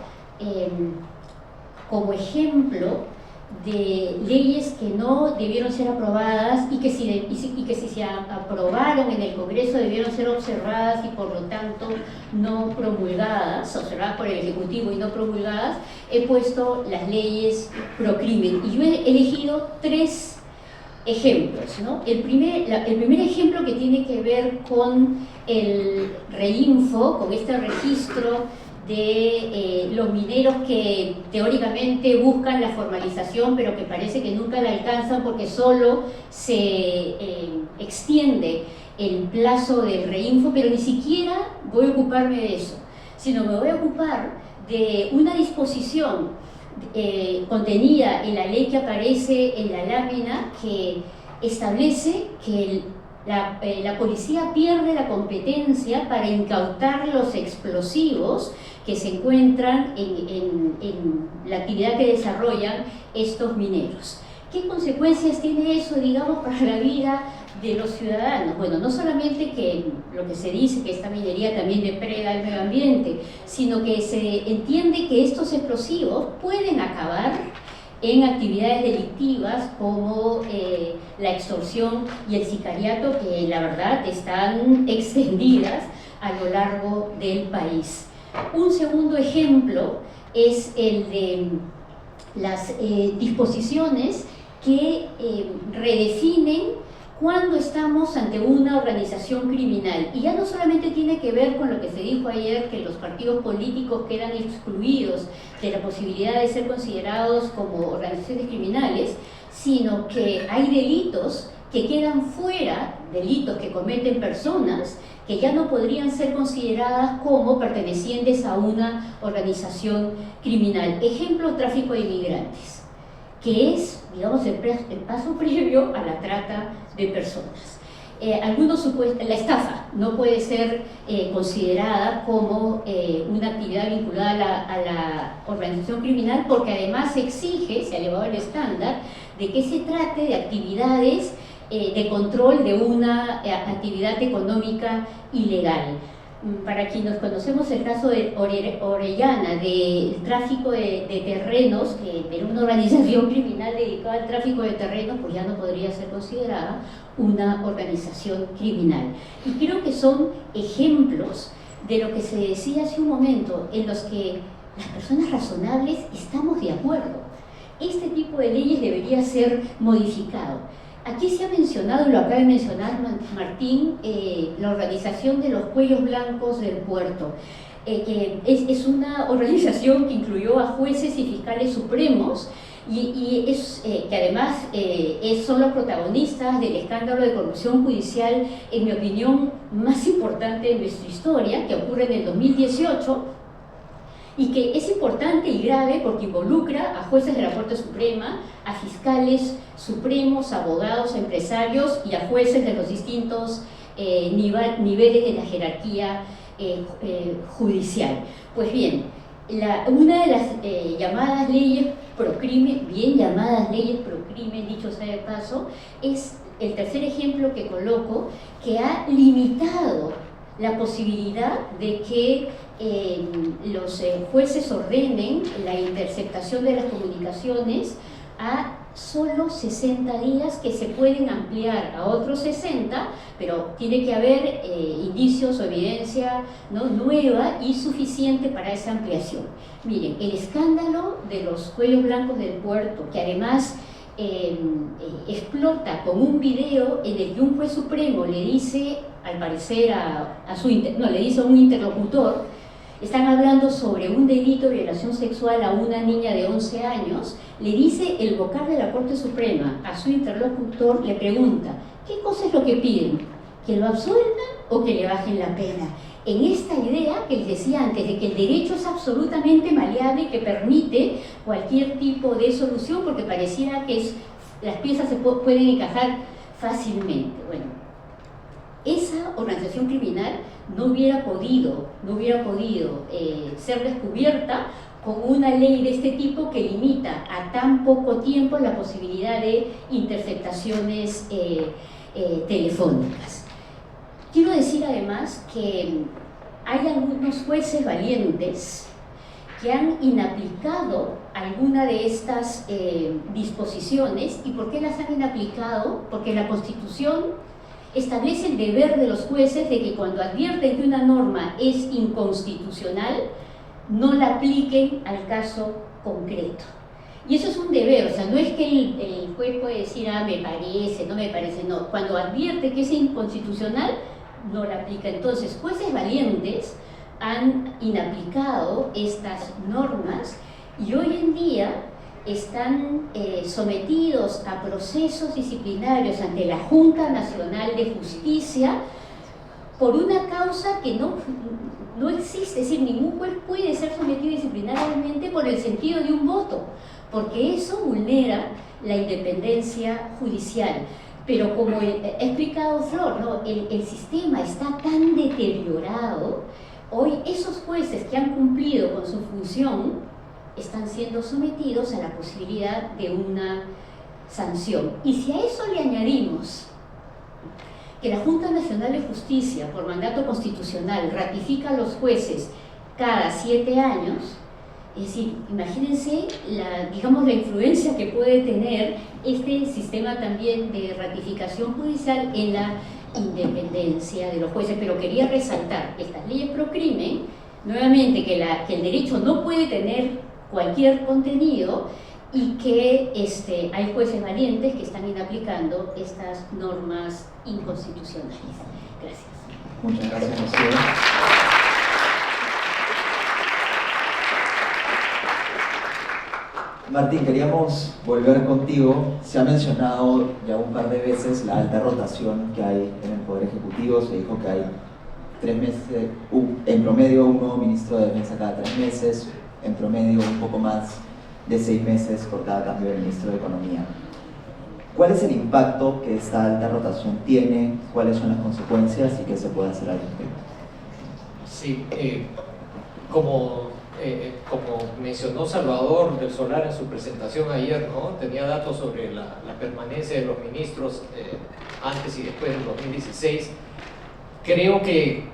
como ejemplo de leyes que no debieron ser aprobadas y que si se aprobaron en el Congreso debieron ser observadas y por lo tanto no promulgadas, observadas por el Ejecutivo y no promulgadas. He puesto las leyes pro crimen y yo he elegido 3 ejemplos, ¿no? El primer ejemplo, que tiene que ver con el REINFO, con este registro de los mineros que teóricamente buscan la formalización, pero que parece que nunca la alcanzan porque solo se extiende el plazo del REINFO, pero ni siquiera voy a ocuparme de eso, sino me voy a ocupar de una disposición contenida en la ley que aparece en la lámina, que establece que la policía pierde la competencia para incautar los explosivos que se encuentran en la actividad que desarrollan estos mineros. ¿Qué consecuencias tiene eso, digamos, para la vida de los ciudadanos? Bueno, no solamente que lo que se dice, que esta minería también depreda el medio ambiente, sino que se entiende que estos explosivos pueden acabar en actividades delictivas como la extorsión y el sicariato, que la verdad están extendidas a lo largo del país. Un segundo ejemplo es el de las disposiciones que redefinen cuando estamos ante una organización criminal. Y ya no solamente tiene que ver con lo que se dijo ayer, que los partidos políticos quedan excluidos de la posibilidad de ser considerados como organizaciones criminales, sino que hay delitos que quedan fuera, delitos que cometen personas que ya no podrían ser consideradas como pertenecientes a una organización criminal. Ejemplo, tráfico de inmigrantes, que es, digamos, el paso previo a la trata de personas. la estafa no puede ser considerada como una actividad vinculada a la organización criminal, porque además se ha elevado el estándar de que se trate de actividades de control de una actividad económica ilegal. Para quienes conocemos el caso de Orellana, del tráfico de terrenos, que era una organización criminal dedicada al tráfico de terrenos, pues ya no podría ser considerada una organización criminal. Y creo que son ejemplos de lo que se decía hace un momento, en los que las personas razonables estamos de acuerdo. Este tipo de leyes debería ser modificado. Aquí se ha mencionado, y lo acaba de mencionar Martín, la organización de los cuellos blancos del puerto, que es una organización que incluyó a jueces y fiscales supremos que además son los protagonistas del escándalo de corrupción judicial, en mi opinión, más importante de nuestra historia, que ocurre en el 2018, y que es importante y grave porque involucra a jueces de la Corte Suprema, a fiscales supremos, abogados, empresarios y a jueces de los distintos niveles de la jerarquía judicial. Pues bien, una de las llamadas leyes procrimen, bien llamadas leyes procrimen, dicho sea de paso, es el tercer ejemplo que coloco, que ha limitado la posibilidad de que los jueces ordenen la interceptación de las comunicaciones a solo 60 días, que se pueden ampliar a otros 60, pero tiene que haber indicios o evidencia, ¿no?, nueva y suficiente para esa ampliación. Miren, el escándalo de los cuellos blancos del puerto, que además explota con un video en el que un juez supremo le dice, al parecer, le dice a un interlocutor, están hablando sobre un delito de violación sexual a una niña de 11 años, le dice el vocal de la Corte Suprema a su interlocutor, le pregunta, ¿qué cosa es lo que piden? ¿Que lo absuelvan o que le bajen la pena? En esta idea que les decía antes, de que el derecho es absolutamente maleable y que permite cualquier tipo de solución, porque pareciera que las piezas se pueden encajar fácilmente. Bueno, esa organización criminal no hubiera podido ser descubierta con una ley de este tipo que limita a tan poco tiempo la posibilidad de interceptaciones telefónicas. Quiero decir además que hay algunos jueces valientes que han inaplicado alguna de estas disposiciones. ¿Y por qué las han inaplicado? Porque la Constitución establece el deber de los jueces de que cuando advierten que una norma es inconstitucional, no la apliquen al caso concreto. Y eso es un deber, o sea, no es que el juez puede decir, me parece, no me parece, no. Cuando advierte que es inconstitucional, no la aplica. Entonces, jueces valientes han inaplicado estas normas y hoy en día están sometidos a procesos disciplinarios ante la Junta Nacional de Justicia por una causa que no existe, es decir, ningún juez puede ser sometido disciplinariamente por el sentido de un voto, porque eso vulnera la independencia judicial. Pero como ha explicado Flor, ¿no?, el sistema está tan deteriorado, hoy esos jueces que han cumplido con su función están siendo sometidos a la posibilidad de una sanción. Y si a eso le añadimos que la Junta Nacional de Justicia, por mandato constitucional, ratifica a los jueces cada 7 años, es decir, imagínense la influencia que puede tener este sistema también de ratificación judicial en la independencia de los jueces. Pero quería resaltar estas leyes pro crimen, nuevamente, que el derecho no puede tener cualquier contenido y que hay jueces valientes que están inaplicando estas normas inconstitucionales. Gracias. Muchas gracias, Rocío. Martín, queríamos volver contigo. Se ha mencionado ya un par de veces la alta rotación que hay en el Poder Ejecutivo. Se dijo que hay 3 meses, en promedio un nuevo ministro de Defensa cada 3 meses, en promedio un poco más de 6 meses por cada cambio de ministro de Economía. ¿Cuál es el impacto que esta alta rotación tiene? ¿Cuáles son las consecuencias y qué se puede hacer al respecto? Sí, como mencionó Salvador del Solar en su presentación ayer, ¿no? Tenía datos sobre la permanencia de los ministros antes y después del 2016. Creo que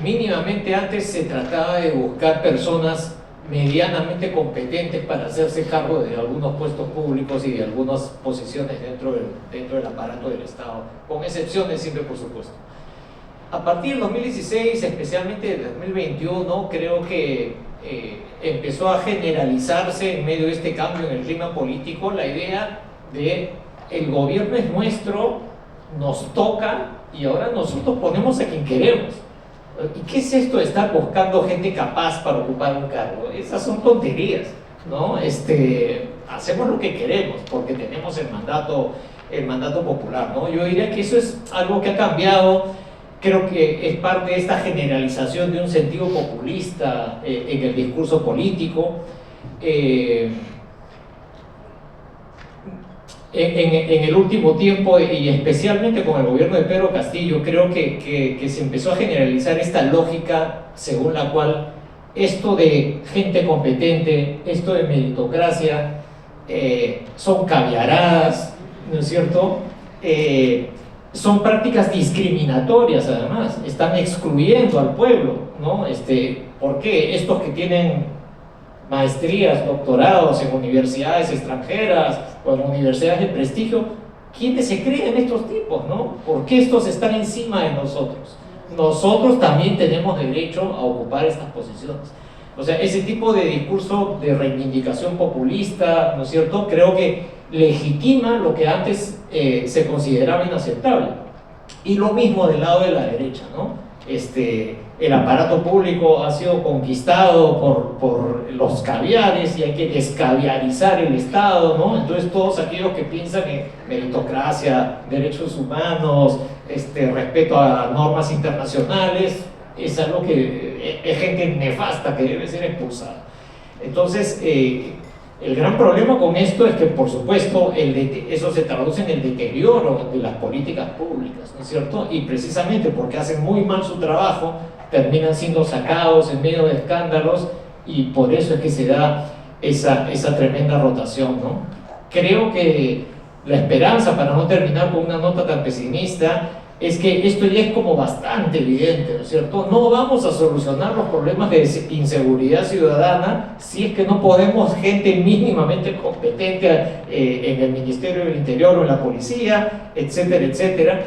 mínimamente antes se trataba de buscar personas medianamente competentes para hacerse cargo de algunos puestos públicos y de algunas posiciones dentro del aparato del Estado, con excepciones siempre, por supuesto. A partir del 2016, especialmente del 2021, creo que empezó a generalizarse en medio de este cambio en el clima político la idea de el gobierno es nuestro, nos toca y ahora nosotros ponemos a quien queremos. ¿Y qué es esto de estar buscando gente capaz para ocupar un cargo? Esas son tonterías, ¿no? Hacemos lo que queremos porque tenemos el mandato popular, ¿no? Yo diría que eso es algo que ha cambiado. Creo que es parte de esta generalización de un sentido populista en el discurso político. En el último tiempo, y especialmente con el gobierno de Pedro Castillo, creo que se empezó a generalizar esta lógica según la cual esto de gente competente, esto de meritocracia, son caviaradas, ¿no es cierto? Son prácticas discriminatorias además, están excluyendo al pueblo, ¿no? ¿Por qué? Estos que tienen maestrías, doctorados en universidades extranjeras o en universidades de prestigio, ¿quiénes se creen estos tipos, no? ¿Por qué estos están encima de nosotros? Nosotros también tenemos derecho a ocupar estas posiciones. O sea, ese tipo de discurso de reivindicación populista, ¿no es cierto?, creo que legitima lo que antes se consideraba inaceptable. Y lo mismo del lado de la derecha, ¿no? El aparato público ha sido conquistado por los caviares y hay que descaviarizar el Estado, ¿no? Entonces todos aquellos que piensan en meritocracia, derechos humanos, respeto a normas internacionales, es algo que es gente nefasta que debe ser expulsada. Entonces, el gran problema con esto es que, por supuesto, eso se traduce en el deterioro de las políticas públicas, ¿no es cierto? Y precisamente porque hacen muy mal su trabajo, terminan siendo sacados en medio de escándalos y por eso es que se da esa tremenda rotación, ¿no? Creo que la esperanza, para no terminar con una nota tan pesimista, es que esto ya es como bastante evidente, ¿no es cierto? No vamos a solucionar los problemas de inseguridad ciudadana si es que no podemos gente mínimamente competente en el Ministerio del Interior o en la policía, etcétera, etcétera.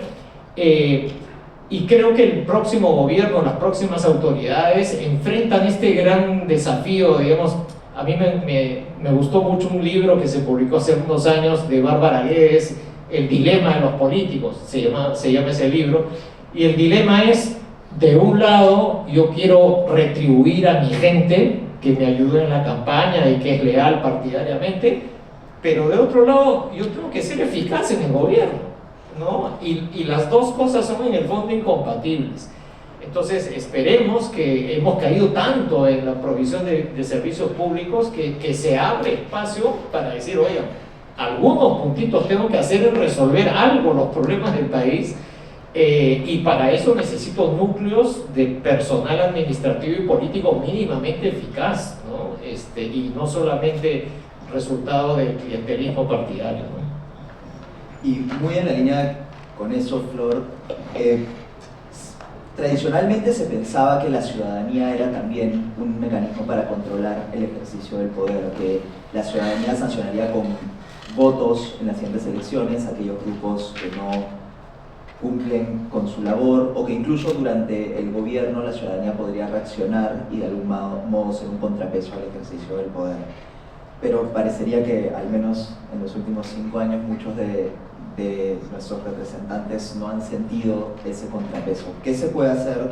Y creo que el próximo gobierno, las próximas autoridades enfrentan este gran desafío, digamos. A mí me gustó mucho un libro que se publicó hace unos años de Bárbara Guedes, El dilema de los políticos, se llama ese libro, y el dilema es, de un lado, yo quiero retribuir a mi gente que me ayuda en la campaña y que es leal partidariamente, pero de otro lado, yo tengo que ser eficaz en el gobierno, ¿no? Y las dos cosas son en el fondo incompatibles. Entonces, esperemos que hemos caído tanto en la provisión de servicios públicos que se abre espacio para decir, oigan, algunos puntitos tengo que hacer en resolver algo los problemas del país, y para eso necesito núcleos de personal administrativo y político mínimamente eficaz, ¿no? Y no solamente resultado del clientelismo partidario, ¿no? Y muy en la línea con eso, Flor, tradicionalmente se pensaba que la ciudadanía era también un mecanismo para controlar el ejercicio del poder, que la ciudadanía sancionaría con votos en las siguientes elecciones aquellos grupos que no cumplen con su labor, o que incluso durante el gobierno la ciudadanía podría reaccionar y de algún modo ser un contrapeso al ejercicio del poder. Pero parecería que, al menos en los últimos 5 años, muchos de nuestros representantes no han sentido ese contrapeso. ¿Qué se puede hacer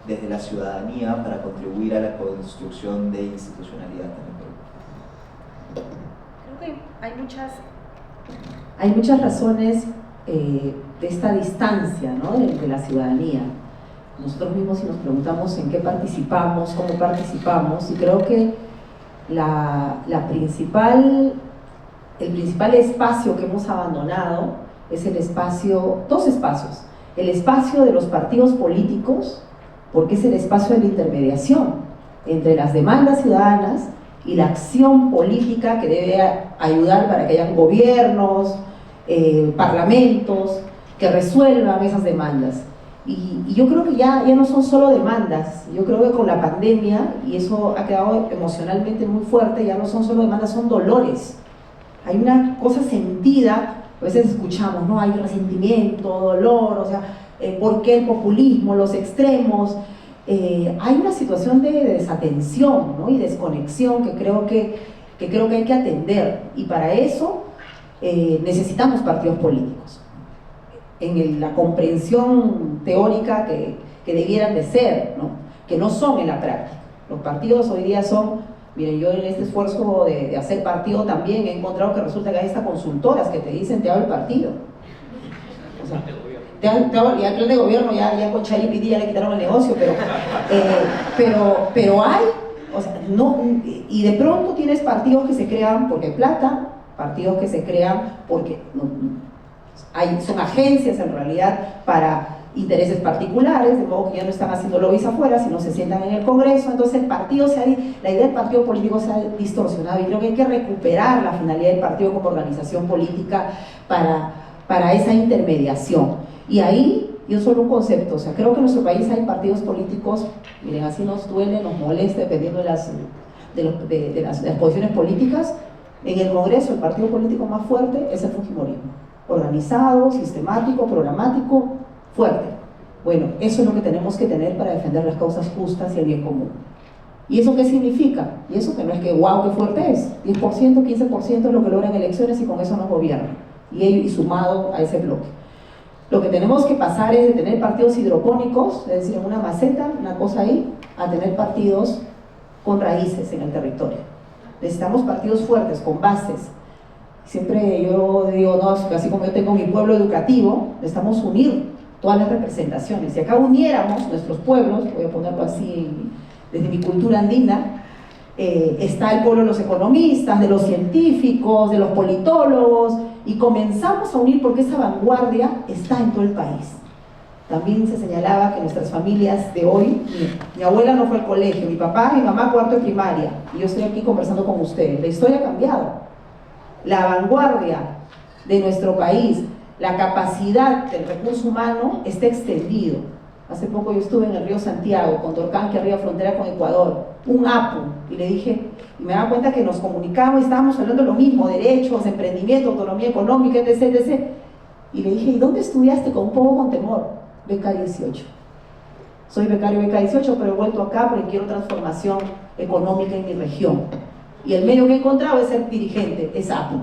desde la ciudadanía para contribuir a la construcción de institucionalidad en el Perú? Creo que hay muchas razones de esta distancia, ¿no?, de la ciudadanía. Nosotros mismos, si nos preguntamos en qué participamos, cómo participamos, y creo que la principal el principal espacio que hemos abandonado es el espacio, dos espacios, el espacio de los partidos políticos, porque es el espacio de la intermediación entre las demandas ciudadanas y la acción política que debe ayudar para que hayan gobiernos, parlamentos que resuelvan esas demandas. Y yo creo que ya no son solo demandas, yo creo que con la pandemia, y eso ha quedado emocionalmente muy fuerte, ya no son solo demandas, son dolores. Hay una cosa sentida, a veces escuchamos, ¿no? Hay resentimiento, dolor, o sea, ¿por qué el populismo, los extremos? Hay una situación de desatención, ¿no? Y desconexión que creo que hay que atender, y para eso necesitamos partidos políticos en la comprensión teórica que debieran de ser, ¿no? Que no son en la práctica. Los partidos hoy día son, miren, yo en este esfuerzo de hacer partido también he encontrado que resulta que hay estas consultoras que te dicen te hago el partido. O sea, ya el plan de gobierno ya con ChatGPT ya le quitaron el negocio, pero hay, o sea, no, y de pronto tienes partidos que se crean porque hay plata, partidos que se crean porque son agencias en realidad para intereses particulares, de modo que ya no están haciendo lobbies afuera, sino se sientan en el Congreso. Entonces la idea del partido político se ha distorsionado, y creo que hay que recuperar la finalidad del partido como organización política para esa intermediación. Y ahí, yo solo un concepto, o sea, creo que en nuestro país hay partidos políticos, miren, así nos duele, nos molesta, dependiendo de las posiciones políticas. En el Congreso, el partido político más fuerte es el fujimorismo, organizado, sistemático, programático, fuerte. Bueno, eso es lo que tenemos que tener para defender las causas justas y el bien común. ¿Y eso qué significa? Y eso que no es que wow, qué fuerte es, 10%, 15% es lo que logran elecciones y con eso nos gobiernan, y sumado a ese bloque. Lo que tenemos que pasar es de tener partidos hidropónicos, es decir, en una maceta, una cosa ahí, a tener partidos con raíces en el territorio. Necesitamos partidos fuertes, con bases. Siempre yo digo, no, así como yo tengo mi pueblo educativo, necesitamos unir todas las representaciones. Si acá uniéramos nuestros pueblos, voy a ponerlo así desde mi cultura andina, está el pueblo de los economistas, de los científicos, de los politólogos, y comenzamos a unir, porque esa vanguardia está en todo el país. También se señalaba que nuestras familias de hoy, mi abuela no fue al colegio, mi papá, mi mamá cuarto de primaria, y yo estoy aquí conversando con ustedes. La historia ha cambiado. La vanguardia de nuestro país, la capacidad del recurso humano está extendido. Hace poco yo estuve en el río Santiago, con Torcán, que arriba frontera con Ecuador, un APU, y le dije, y me daba cuenta que nos comunicábamos y estábamos hablando de lo mismo, derechos, emprendimiento, autonomía económica, etc., etc. Y le dije, ¿y dónde estudiaste? Con un poco con temor. Beca 18. Soy becario Beca 18, pero he vuelto acá porque quiero transformación económica en mi región. Y el medio que he encontrado es ser dirigente, es APU.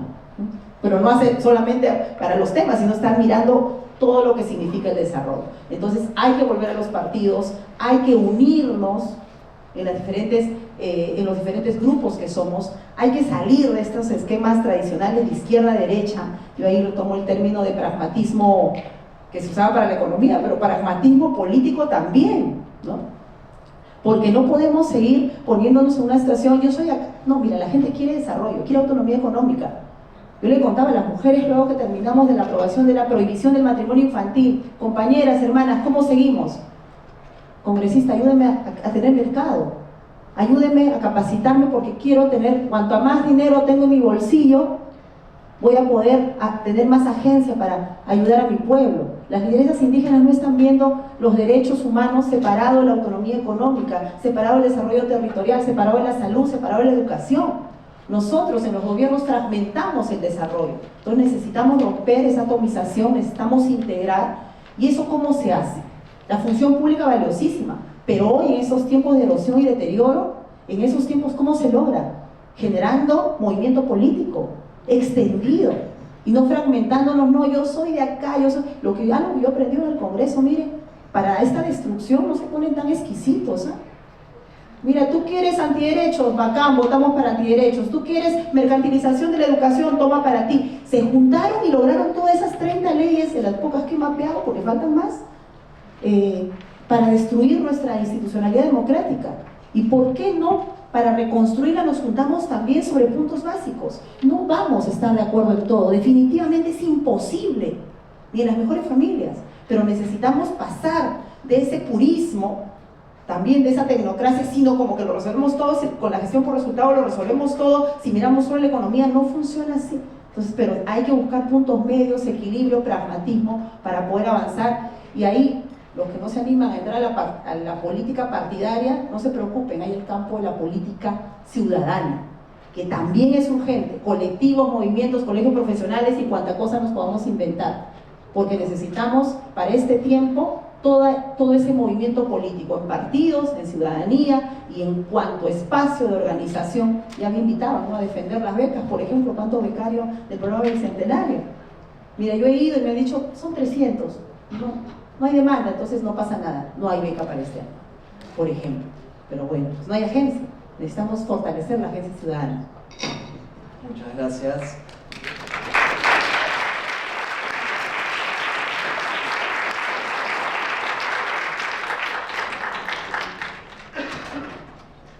Pero no hace solamente para los temas, sino estar mirando todo lo que significa el desarrollo. Entonces hay que volver a los partidos, hay que unirnos en los diferentes grupos que somos, hay que salir de estos esquemas tradicionales de izquierda-derecha. Yo ahí retomo el término de pragmatismo que se usaba para la economía, pero pragmatismo político también, ¿no? Porque no podemos seguir poniéndonos en una situación, yo soy acá, no, mira, la gente quiere desarrollo, quiere autonomía económica. Yo le contaba a las mujeres luego que terminamos de la aprobación de la prohibición del matrimonio infantil, compañeras, hermanas, ¿cómo seguimos? Congresista, ayúdeme a tener mercado, ayúdeme a capacitarme, porque quiero tener, cuanto más dinero tengo en mi bolsillo, voy a poder tener más agencia para ayudar a mi pueblo. Las lideresas indígenas no están viendo los derechos humanos separados de la autonomía económica, separado del desarrollo territorial, separado de la salud, separado de la educación. Nosotros en los gobiernos fragmentamos el desarrollo. Entonces necesitamos romper esa atomización, necesitamos integrar. ¿Y eso cómo se hace? La función pública valiosísima, pero hoy en esos tiempos de erosión y deterioro, en esos tiempos, ¿cómo se logra? Generando movimiento político extendido y no fragmentándonos. No, yo soy de acá, yo soy lo que yo he aprendido en el Congreso. Miren, para esta destrucción no se ponen tan exquisitos, ¿eh? Mira, tú quieres antiderechos, bacán, votamos para antiderechos. Tú quieres mercantilización de la educación, toma para ti. Se juntaron y lograron todas esas 30 leyes, de las pocas que he mapeado, porque faltan más, para destruir nuestra institucionalidad democrática. ¿Y por qué no para reconstruirla nos juntamos también sobre puntos básicos? No vamos a estar de acuerdo en todo, definitivamente es imposible, ni en las mejores familias, pero necesitamos pasar de ese purismo, también de esa tecnocracia, sino como que lo resolvemos todo, con la gestión por resultado lo resolvemos todo, si miramos solo la economía no funciona así. Entonces, pero hay que buscar puntos medios, equilibrio, pragmatismo para poder avanzar, y ahí los que no se animan a entrar a la política partidaria, no se preocupen, hay el campo de la política ciudadana, que también es urgente, colectivos, movimientos, colegios profesionales y cuánta cosa nos podamos inventar, porque necesitamos para este tiempo todo ese movimiento político, en partidos, en ciudadanía y en cuanto a espacio de organización. Ya me invitaban, ¿no?, a defender las becas, por ejemplo, cuántos becarios del programa Bicentenario. Mira, yo he ido y me han dicho, son 300, no hay demanda, entonces no pasa nada, no hay beca para este año, por ejemplo. Pero bueno, pues no hay agencia, necesitamos fortalecer la agencia ciudadana. Muchas gracias.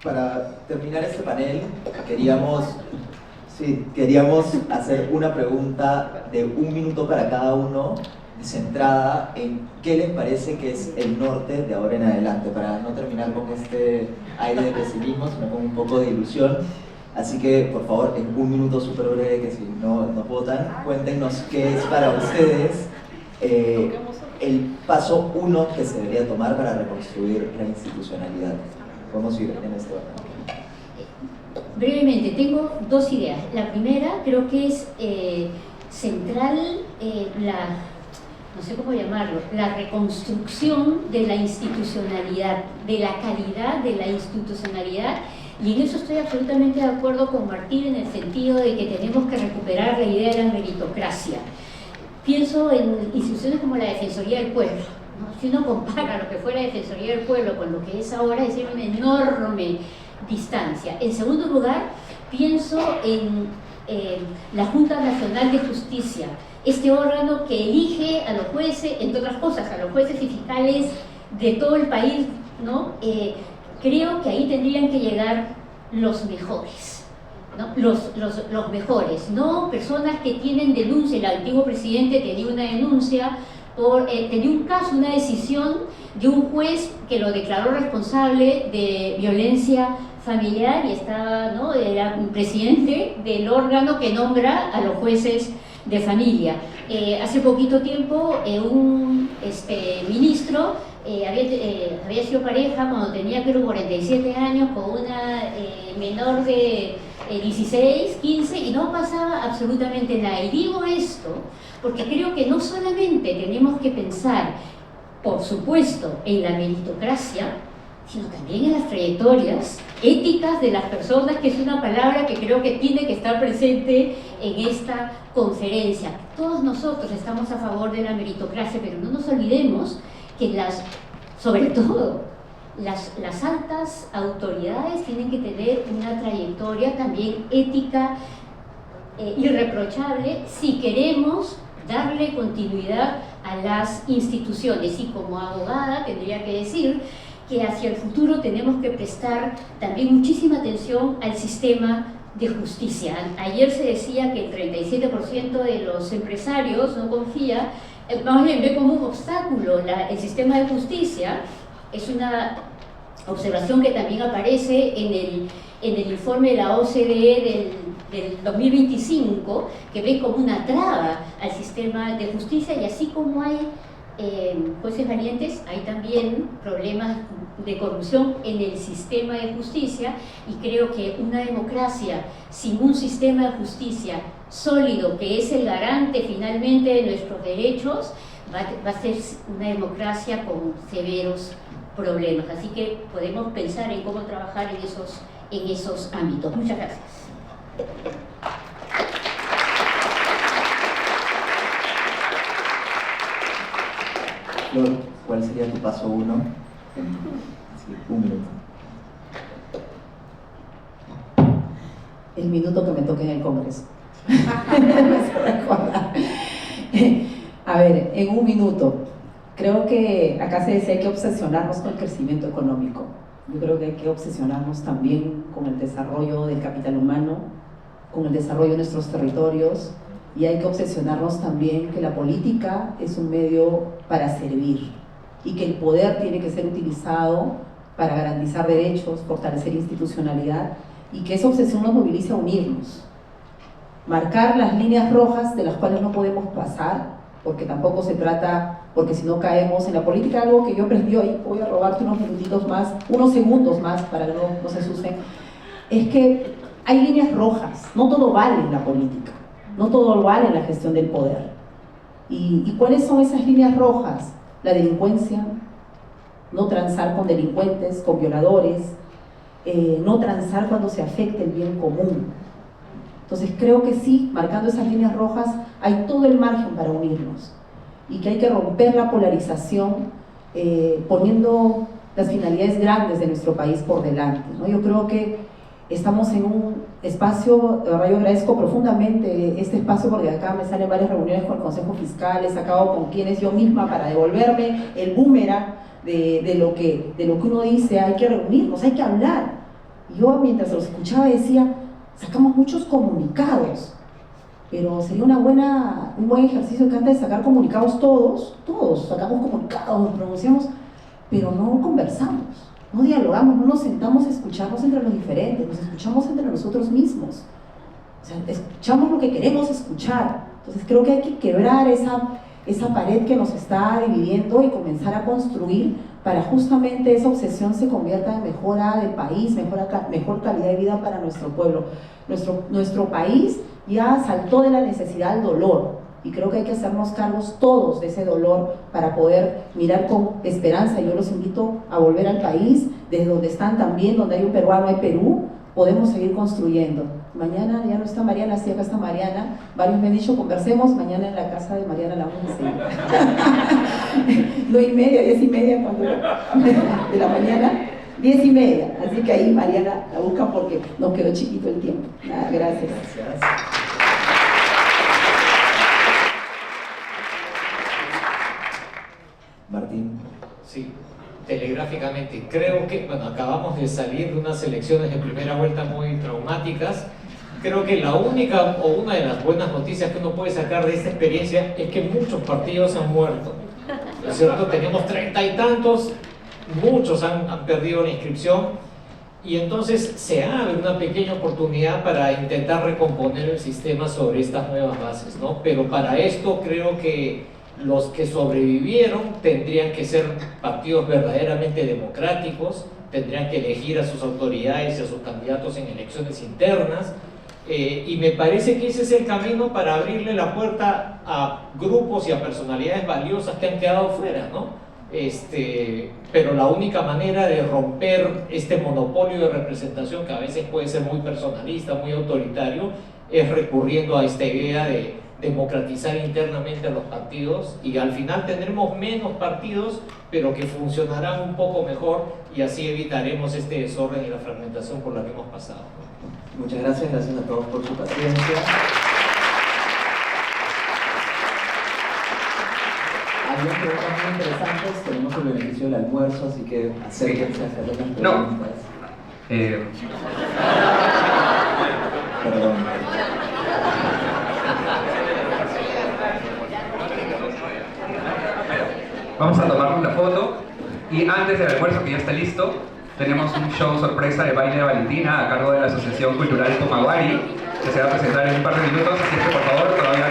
Para terminar este panel, queríamos hacer una pregunta de 1 minuto para cada uno, centrada en qué les parece que es el norte de ahora en adelante, para no terminar con este aire de pesimismo, sino con un poco de ilusión. Así que, por favor, en 1 minuto súper breve, que si no votan, cuéntenos qué es para ustedes el paso 1 que se debería tomar para reconstruir la institucionalidad. Podemos ir en este orden. Brevemente, tengo 2 ideas. La primera creo que es central no sé cómo llamarlo, la reconstrucción de la institucionalidad, de la calidad de la institucionalidad, y en eso estoy absolutamente de acuerdo con Martín en el sentido de que tenemos que recuperar la idea de la meritocracia. Pienso en instituciones como la Defensoría del Pueblo, ¿no? Si uno compara lo que fue la Defensoría del Pueblo con lo que es ahora, es una enorme distancia. En segundo lugar, pienso en la Junta Nacional de Justicia, este órgano que elige a los jueces, entre otras cosas, a los jueces y fiscales de todo el país, ¿no? Creo que ahí tendrían que llegar los mejores, ¿no? Los mejores, no personas que tienen denuncia. El antiguo presidente tenía una denuncia, tenía un caso, una decisión de un juez que lo declaró responsable de violencia familiar y estaba, ¿no?, era un presidente del órgano que nombra a los jueces de familia. Hace poquito tiempo un ministro había sido pareja cuando tenía creo 47 años con una menor de 16, 15 y no pasaba absolutamente nada. Y digo esto porque creo que no solamente tenemos que pensar, por supuesto, en la meritocracia, sino también en las trayectorias éticas de las personas, que es una palabra que creo que tiene que estar presente en esta conferencia. Todos nosotros estamos a favor de la meritocracia, pero no nos olvidemos que sobre todo las altas autoridades tienen que tener una trayectoria también ética irreprochable si queremos darle continuidad a las instituciones. Y como abogada tendría que decir que hacia el futuro tenemos que prestar también muchísima atención al sistema de justicia. Ayer se decía que el 37% de los empresarios no confía, más bien ve como un obstáculo el sistema de justicia. Es una observación que también aparece en el informe de la OCDE del 2025, que ve como una traba al sistema de justicia, y así como hay jueces valientes, hay también problemas de corrupción en el sistema de justicia, y creo que una democracia sin un sistema de justicia sólido, que es el garante finalmente de nuestros derechos, va a ser una democracia con severos problemas. Así que podemos pensar en cómo trabajar en esos ámbitos. Muchas gracias. Flor, ¿cuál sería tu paso 1? Sí, 1 minuto. El minuto que me toque en el Congreso. A ver, en 1 minuto, creo que acá se decía hay que obsesionarnos con el crecimiento económico. Yo creo que hay que obsesionarnos también con el desarrollo del capital humano, con el desarrollo de nuestros territorios, y hay que obsesionarnos también que la política es un medio para servir y que el poder tiene que ser utilizado para garantizar derechos, fortalecer institucionalidad, y que esa obsesión nos movilice a unirnos, marcar las líneas rojas de las cuales no podemos pasar, porque tampoco se trata, porque si no caemos en la política. Algo que yo aprendí hoy, voy a robarte unos minutitos más, unos segundos más para que no se asusten, es que hay líneas rojas, no todo vale en la política, no todo vale en la gestión del poder. ¿Y cuáles son esas líneas rojas? La delincuencia, no transar con delincuentes, con violadores, no transar cuando se afecte el bien común. Entonces creo que sí, marcando esas líneas rojas, hay todo el margen para unirnos, y que hay que romper la polarización, poniendo las finalidades grandes de nuestro país por delante, ¿no? Yo creo que estamos en un espacio, de verdad yo agradezco profundamente este espacio, porque de acá me salen varias reuniones con el Consejo Fiscal, he sacado con quienes yo misma para devolverme el boomerang de lo que uno dice. Hay que reunirnos, hay que hablar. Y yo mientras los escuchaba decía, sacamos muchos comunicados, pero sería un buen ejercicio que antes de sacar comunicados todos sacamos comunicados, nos pronunciamos, pero no conversamos, no dialogamos, no nos sentamos a escucharnos entre los diferentes, nos escuchamos entre nosotros mismos, o sea, escuchamos lo que queremos escuchar. Entonces creo que hay que quebrar esa pared que nos está dividiendo y comenzar a construir para justamente esa obsesión se convierta en mejora del país, mejor calidad de vida para nuestro pueblo. Nuestro país ya saltó de la necesidad al dolor, y creo que hay que hacernos cargos todos de ese dolor para poder mirar con esperanza. Yo los invito a volver al país, desde donde están también, donde hay un peruano, hay Perú, podemos seguir construyendo. Mañana ya no está Mariana, sí, acá está Mariana. Varios me han dicho, conversemos mañana en la casa de Mariana, la 11. 9:30, 10:30, cuando de la mañana, 10:30. Así que ahí Mariana la busca porque nos quedó chiquito el tiempo. Nada, gracias. Martín. Sí, telegráficamente. Creo que, bueno, acabamos de salir de unas elecciones de primera vuelta muy traumáticas. Creo que la única o una de las buenas noticias que uno puede sacar de esta experiencia es que muchos partidos han muerto. ¿No es cierto? Tenemos 30 y tantos, muchos han perdido la inscripción, y entonces se abre una pequeña oportunidad para intentar recomponer el sistema sobre estas nuevas bases, ¿no? Pero para esto creo que los que sobrevivieron tendrían que ser partidos verdaderamente democráticos, tendrían que elegir a sus autoridades y a sus candidatos en elecciones internas, y me parece que ese es el camino para abrirle la puerta a grupos y a personalidades valiosas que han quedado fuera, ¿no? Pero la única manera de romper este monopolio de representación, que a veces puede ser muy personalista, muy autoritario, es recurriendo a esta idea de democratizar internamente a los partidos, y al final tendremos menos partidos, pero que funcionarán un poco mejor, y así evitaremos este desorden y la fragmentación por la que hemos pasado. Muchas gracias a todos por su paciencia. Había preguntas muy interesantes, tenemos el beneficio del almuerzo, así que acérquense a hacer las preguntas. No. Perdón. Vamos a tomarnos la foto, y antes del almuerzo, que ya está listo, tenemos un show sorpresa de baile de Valentina a cargo de la Asociación Cultural Tomaguari, que se va a presentar en un par de minutos, así que por favor todavía